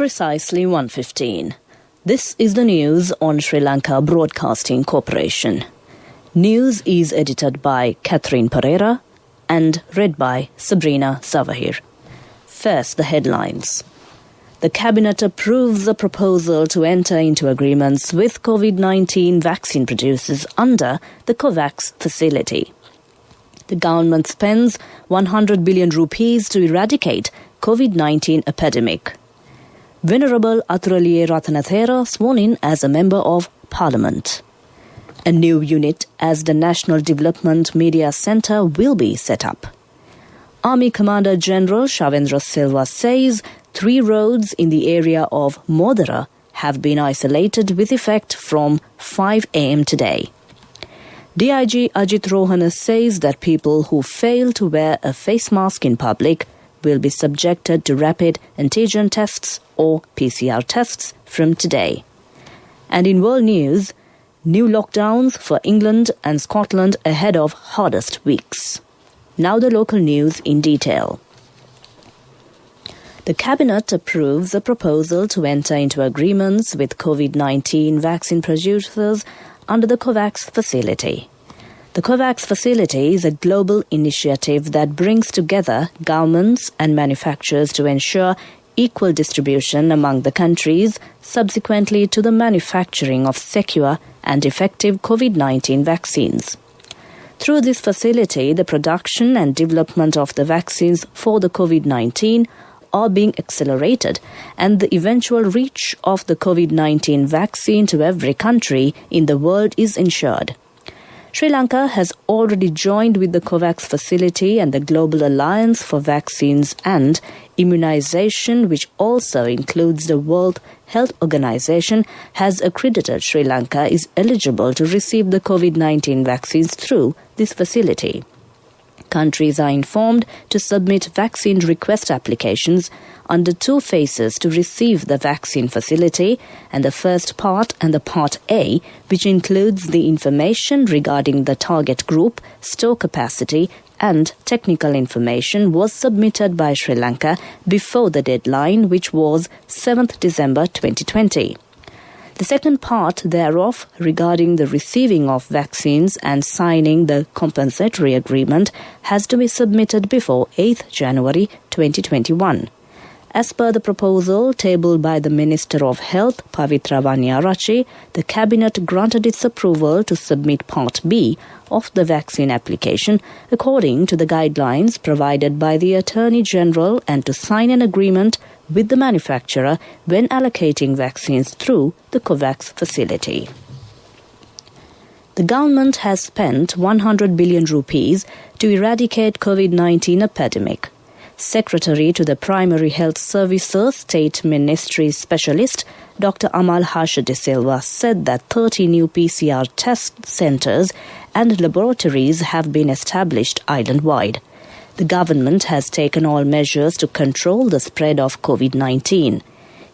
precisely 1:15. This is the news on Sri Lanka Broadcasting Corporation. News is edited by Catherine Pereira and read by Sabrina Zavahir. First, the headlines. The Cabinet approves a proposal to enter into agreements with COVID-19 vaccine producers under the COVAX facility. The government spends 100 billion rupees to eradicate COVID-19 epidemic. Venerable Athuraliya Rathanathera sworn in as a Member of Parliament. A new unit as the National Development Media Centre will be set up. Army Commander General Shavendra Silva says 3 roads in the area of Modara have been isolated with effect from 5 a.m. today. DIG Ajit Rohana says that people who fail to wear a face mask in public will be subjected to rapid antigen tests or PCR tests from today. And in world news, new lockdowns for England and Scotland ahead of hardest weeks. Now the local news in detail. The Cabinet approves a proposal to enter into agreements with COVID-19 vaccine producers under the COVAX facility. The COVAX facility is a global initiative that brings together governments and manufacturers to ensure equal distribution among the countries, subsequently to the manufacturing of secure and effective COVID-19 vaccines. Through this facility, the production and development of the vaccines for the COVID-19 are being accelerated, and the eventual reach of the COVID-19 vaccine to every country in the world is ensured. Sri Lanka has already joined with the COVAX facility and the Global Alliance for Vaccines and Immunization, which also includes the World Health Organization, has accredited Sri Lanka is eligible to receive the COVID-19 vaccines through this facility. Countries are informed to submit vaccine request applications under 2 phases to receive the vaccine facility, and the first part and the Part A, which includes the information regarding the target group, store capacity and technical information, was submitted by Sri Lanka before the deadline, which was 7th December 2020. The second part thereof, regarding the receiving of vaccines and signing the compensatory agreement, has to be submitted before 8th January 2021. As per the proposal tabled by the Minister of Health, Pavitra Vaniarachi, the Cabinet granted its approval to submit Part B of the vaccine application according to the guidelines provided by the Attorney General and to sign an agreement with the manufacturer when allocating vaccines through the COVAX facility. The government has spent 100 billion rupees to eradicate COVID-19 epidemic. Secretary to the Primary Health Services State Ministry Specialist Dr. Amal Harsha De Silva said that 30 new PCR test centres and laboratories have been established island-wide. The government has taken all measures to control the spread of COVID-19.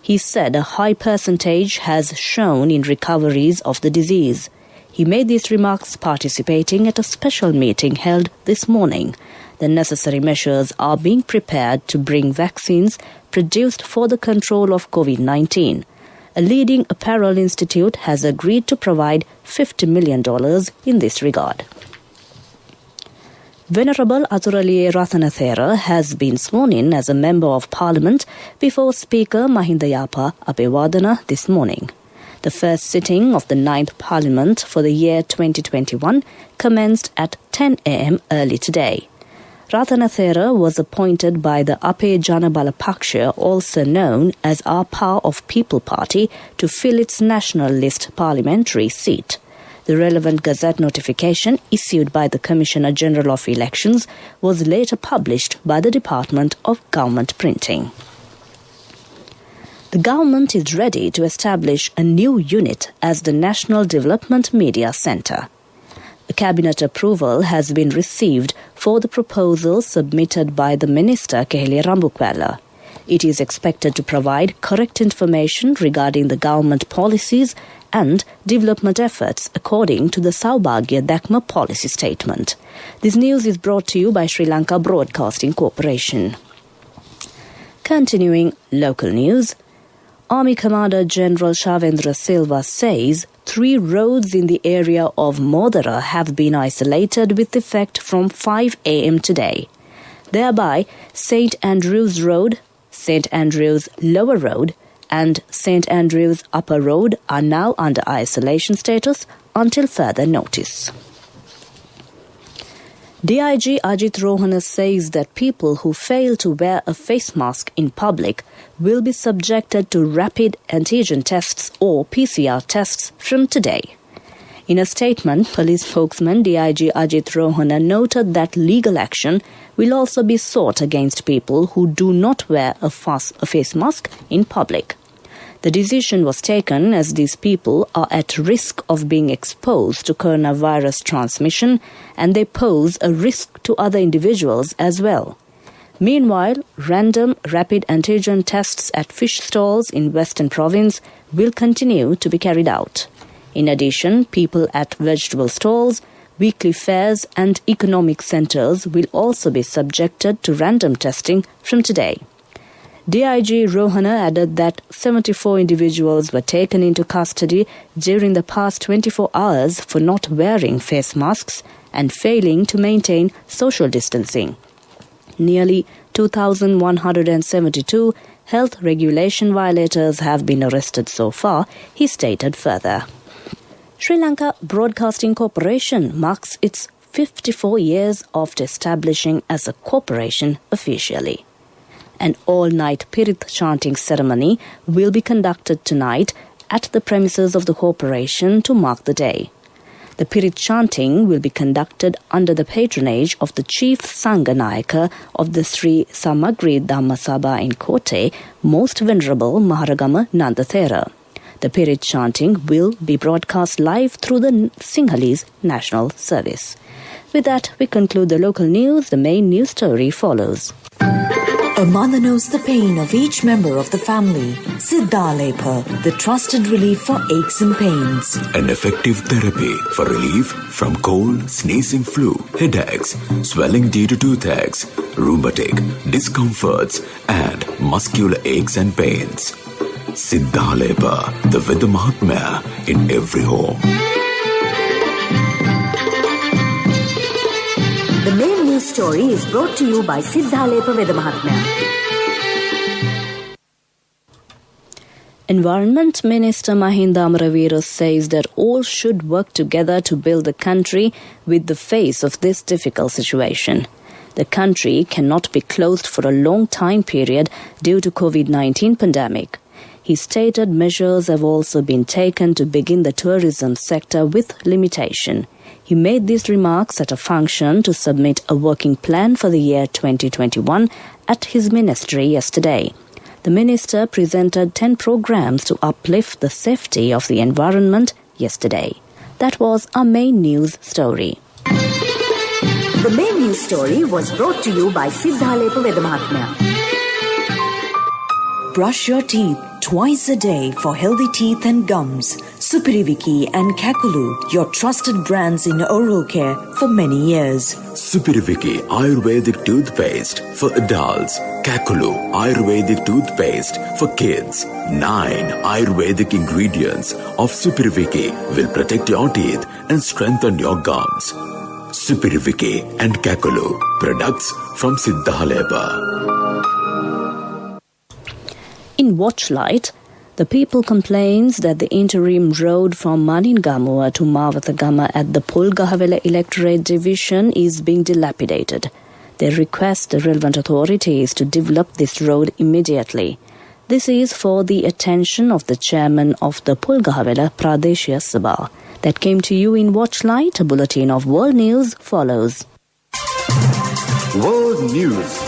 He said a high percentage has shown in recoveries of the disease. He made these remarks participating at a special meeting held this morning. The necessary measures are being prepared to bring vaccines produced for the control of COVID-19. A leading apparel institute has agreed to provide $50 million in this regard. Venerable Athuraliya Rathanathera has been sworn in as a Member of Parliament before Speaker Mahinda Yapa Abeyewardena this morning. The first sitting of the 9th Parliament for the year 2021 commenced at 10 a.m. early today. Rathanathera was appointed by the Ape Janabala Paksha, also known as Our Power of People Party, to fill its national list parliamentary seat. The relevant Gazette notification issued by the Commissioner General of Elections was later published by the Department of Government Printing. The government is ready to establish a new unit as the National Development Media Centre. A cabinet approval has been received for the proposal submitted by the Minister Keheliya Rambukwala. It is expected to provide correct information regarding the government policies and development efforts according to the Saubhagya Dakma policy statement. This news is brought to you by Sri Lanka Broadcasting Corporation. Continuing local news, Army Commander General Shavendra Silva says 3 roads in the area of Modara have been isolated with effect from 5 a.m. today. Thereby, St. Andrews Road, St. Andrews Lower Road and St. Andrews Upper Road are now under isolation status until further notice. DIG Ajit Rohana says that people who fail to wear a face mask in public will be subjected to rapid antigen tests or PCR tests from today. In a statement, police spokesman DIG Ajit Rohana noted that legal action will also be sought against people who do not wear a face mask in public. The decision was taken as these people are at risk of being exposed to coronavirus transmission and they pose a risk to other individuals as well. Meanwhile, random rapid antigen tests at fish stalls in Western Province will continue to be carried out. In addition, people at vegetable stalls, weekly fairs and economic centres will also be subjected to random testing from today. DIG Rohana added that 74 individuals were taken into custody during the past 24 hours for not wearing face masks and failing to maintain social distancing. Nearly 2,172 health regulation violators have been arrested so far, he stated further. Sri Lanka Broadcasting Corporation marks its 54 years after establishing as a corporation officially. An all-night Pirit chanting ceremony will be conducted tonight at the premises of the corporation to mark the day. The Pirit chanting will be conducted under the patronage of the Chief Sanganayaka of the Sri Samagri Dhammasabha in Kotte, Most Venerable Maharagama Nandathera. The Pirit chanting will be broadcast live through the Sinhalese National Service. With that, we conclude the local news. The main news story follows. A mother knows the pain of each member of the family. Siddhalepa, the trusted relief for aches and pains. An effective therapy for relief from cold, sneezing, flu, headaches, swelling due to toothaches, rheumatic, discomforts, and muscular aches and pains. Siddhalepa, the Veda Mahatmya in every home. The main news story is brought to you by Siddhalepa Veda Mahatmya. Environment Minister Mahinda Amaraveera says that all should work together to build the country with the face of this difficult situation. The country cannot be closed for a long time period due to COVID-19 pandemic. He stated measures have also been taken to begin the tourism sector with limitation. He made these remarks at a function to submit a working plan for the year 2021 at his ministry yesterday. The minister presented 10 programs to uplift the safety of the environment yesterday. That was our main news story. The main news story was brought to you by Siddhalepa Veda Mahatmya. Brush your teeth twice a day for healthy teeth and gums. Supiriviki and Kakulu, your trusted brands in oral care for many years. Supiriviki Ayurvedic toothpaste for adults. Kakulu Ayurvedic toothpaste for kids. 9 Ayurvedic ingredients of Supiriviki will protect your teeth and strengthen your gums. Supiriviki and Kakulu, products from Siddhalepa. In Watchlight, the people complains that the interim road from Maningamua to Mavathagama at the Pulgahawela electorate division is being dilapidated. They request the relevant authorities to develop this road immediately. This is for the attention of the chairman of the Pulgahawela Pradeshya Sabha. That came to you in Watchlight. A bulletin of world news follows. World News.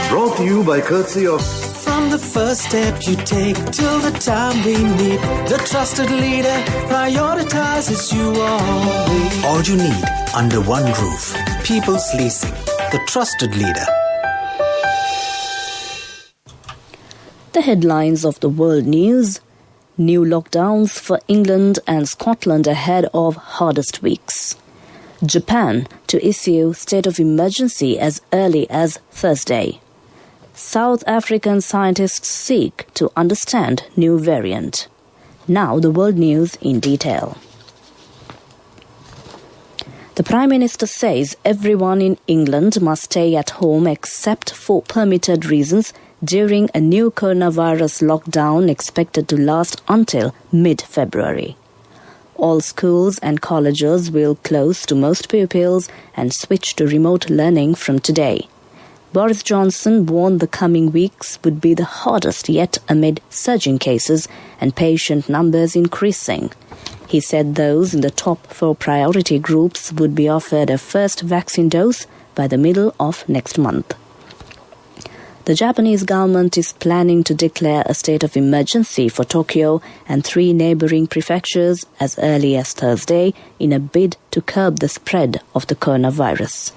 Brought to you by courtesy of... From the first step you take till the time we meet, the trusted leader prioritizes you always. All you need under one roof. People's Leasing, the trusted leader. The headlines of the world news. New lockdowns for England and Scotland ahead of hardest weeks. Japan to issue state of emergency as early as Thursday. South African scientists seek to understand new variant. Now the world news in detail. The Prime Minister says everyone in England must stay at home except for permitted reasons during a new coronavirus lockdown expected to last until mid-February. All schools and colleges will close to most pupils and switch to remote learning from today. Boris Johnson warned the coming weeks would be the hardest yet amid surging cases and patient numbers increasing. He said those in the top 4 priority groups would be offered a first vaccine dose by the middle of next month. The Japanese government is planning to declare a state of emergency for Tokyo and 3 neighboring prefectures as early as Thursday in a bid to curb the spread of the coronavirus.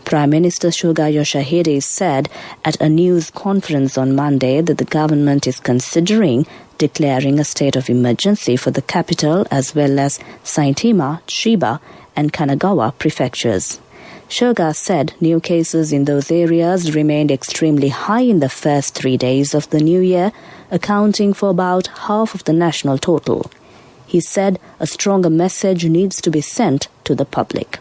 Prime Minister Suga Yoshihide said at a news conference on Monday that the government is considering declaring a state of emergency for the capital as well as Saitama, Chiba and Kanagawa prefectures. Suga said new cases in those areas remained extremely high in the first 3 days of the new year, accounting for about half of the national total. He said a stronger message needs to be sent to the public.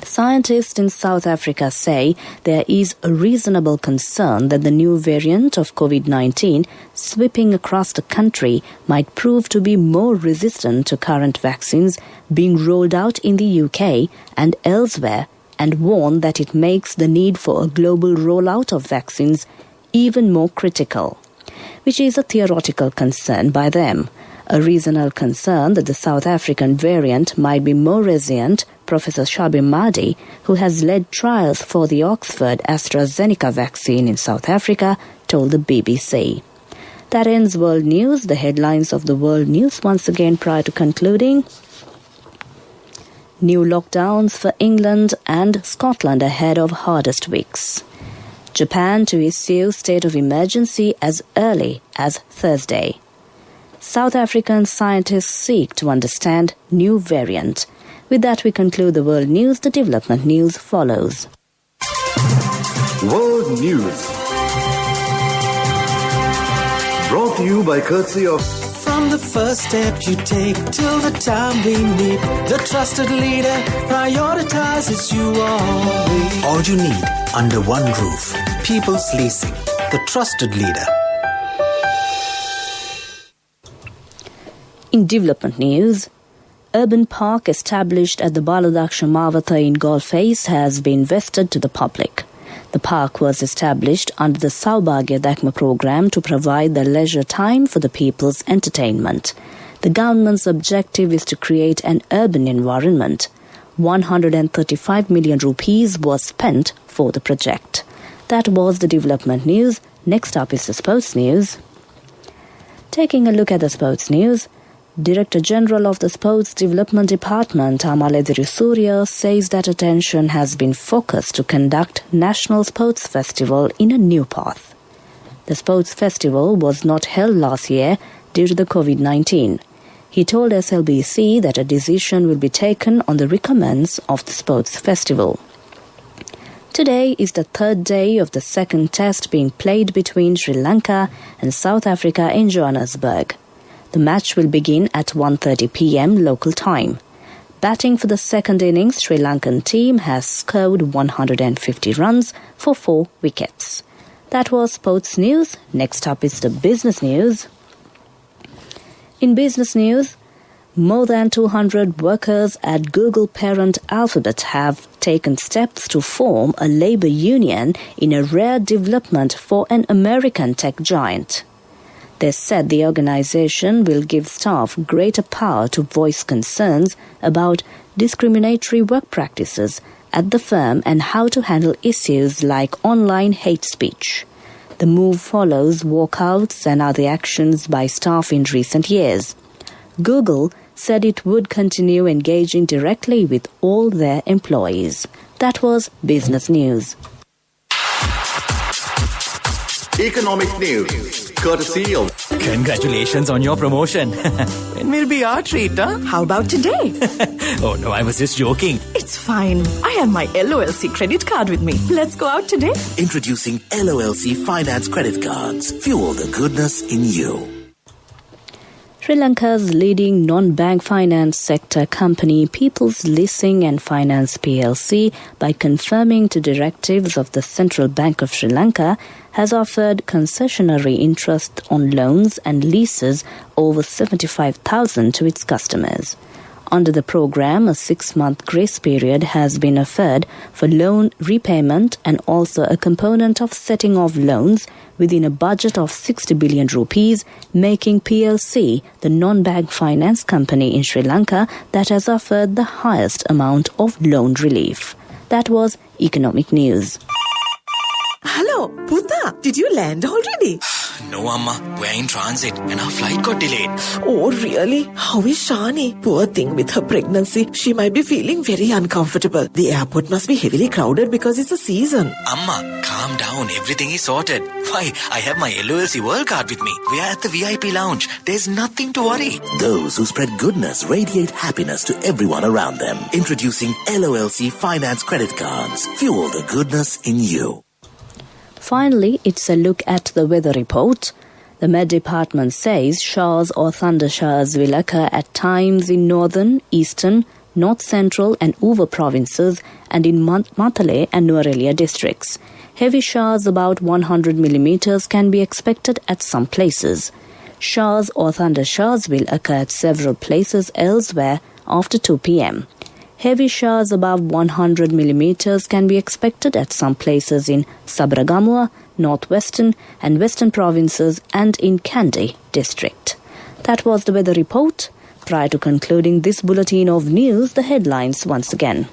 Scientists in South Africa say there is a reasonable concern that the new variant of COVID-19 sweeping across the country might prove to be more resistant to current vaccines being rolled out in the UK and elsewhere, and warn that it makes the need for a global rollout of vaccines even more critical, which is a theoretical concern by them. A reasonable concern that the South African variant might be more resilient, Professor Shabir Mahdi, who has led trials for the Oxford AstraZeneca vaccine in South Africa, told the BBC. That ends World News. The headlines of the World News once again prior to concluding. New lockdowns for England and Scotland ahead of hardest weeks. Japan to issue state of emergency as early as Thursday. South African scientists seek to understand new variant. With that, we conclude the world news. The development news follows. World News. Brought to you by courtesy of... From the first step you take till the time we meet, the trusted leader prioritizes you always. All you need under one roof. People's Leasing, the trusted leader. In development news, urban park established at the Baladaksha Mawatha in Golface has been vested to the public. The park was established under the Saubhagya Dakma program to provide the leisure time for the people's entertainment. The government's objective is to create an urban environment. 135 million rupees was spent for the project. That was the development news. Next up is the sports news. Taking a look at the sports news, Director General of the Sports Development Department, Amalediri Surya, says that attention has been focused to conduct National Sports Festival in a new path. The Sports Festival was not held last year due to the COVID-19. He told SLBC that a decision will be taken on the recommence of the Sports Festival. Today is the 3rd day of the second test being played between Sri Lanka and South Africa in Johannesburg. The match will begin at 1:30 p.m. local time. Batting for the second innings, Sri Lankan team has scored 150 runs for 4 wickets. That was sports news. Next up is the business news. In business news, more than 200 workers at Google parent Alphabet have taken steps to form a labor union in a rare development for an American tech giant. They said the organization will give staff greater power to voice concerns about discriminatory work practices at the firm and how to handle issues like online hate speech. The move follows walkouts and other actions by staff in recent years. Google said it would continue engaging directly with all their employees. That was business news. Economic news, courtesy of... Congratulations on your promotion. When will be our treat, huh? How about today? Oh no, I was just joking. It's fine. I have my LOLC credit card with me. Let's go out today. Introducing LOLC Finance Credit Cards. Fuel the goodness in you. Sri Lanka's leading non-bank finance sector company People's Leasing and Finance PLC, by confirming to directives of the Central Bank of Sri Lanka, has offered concessionary interest on loans and leases over 75,000 to its customers. Under the program, a 6-month grace period has been offered for loan repayment and also a component of setting of loans within a budget of 60 billion rupees, making PLC the non-bank finance company in Sri Lanka that has offered the highest amount of loan relief. That was Economic News. Hello, Puta. Did you land already? No, Amma. We're in transit and our flight got delayed. Oh, really? How is Shani? Poor thing with her pregnancy. She might be feeling very uncomfortable. The airport must be heavily crowded because it's a season. Amma, calm down. Everything is sorted. Why, I have my LOLC World Card with me. We are at the VIP lounge. There's nothing to worry. Those who spread goodness radiate happiness to everyone around them. Introducing LOLC Finance Credit Cards. Fuel the goodness in you. Finally, it's a look at the weather report. The Met Department says showers or thunder showers will occur at times in northern, eastern, north central and Uva provinces and in Matale and Nuwara districts. Heavy showers about 100 millimeters can be expected at some places. Showers or thunder showers will occur at several places elsewhere after 2 p.m. Heavy showers above 100 millimeters can be expected at some places in Sabragamua, northwestern and western provinces and in Kandy district. That was the weather report. Prior to concluding this bulletin of news, the headlines once again.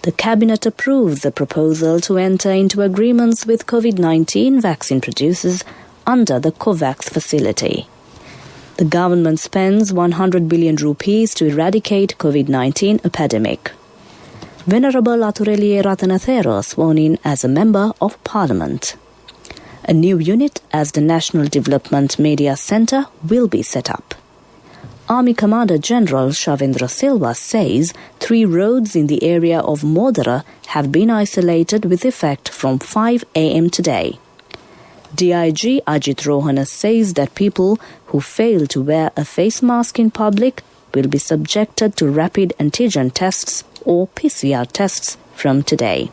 The Cabinet approves a proposal to enter into agreements with COVID-19 vaccine producers under the COVAX facility. The government spends 100 billion rupees to eradicate COVID-19 epidemic. Venerable Athureliya Ratanathera sworn in as a Member of Parliament. A new unit as the National Development Media Centre will be set up. Army Commander General Shavendra Silva says 3 roads in the area of Modara have been isolated with effect from 5 a.m. today. DIG Ajit Rohana says that people who fail to wear a face mask in public will be subjected to rapid antigen tests or PCR tests from today.